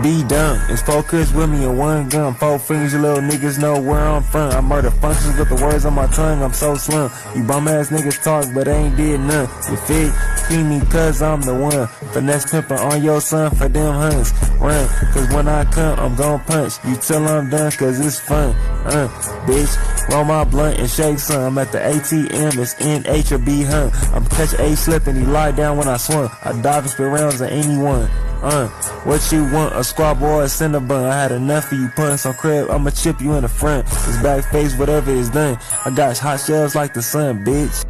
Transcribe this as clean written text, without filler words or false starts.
Be done. It's 4 cuts with me and 1 gun. 4 fingers, you little niggas know where I'm from. I murder functions with the words on my tongue. I'm so slim. You bum ass niggas talk, but they ain't did none. You feel me? Cause I'm the one. Finesse pimpin' on your son for them hunts. Run, cause when I come, I'm gon' punch. You till I'm done, cause it's fun. Bitch, roll my blunt and shake some. I'm at the ATM, it's NH or B hunt. I'm catch A slippin', he lie down when I swim. I dive and spit rounds at anyone. What you want, a squad boy or a Cinnabon? I had enough of you putting some crib, I'ma chip you in the front. It's back face, whatever is done. I got hot shells like the sun, bitch.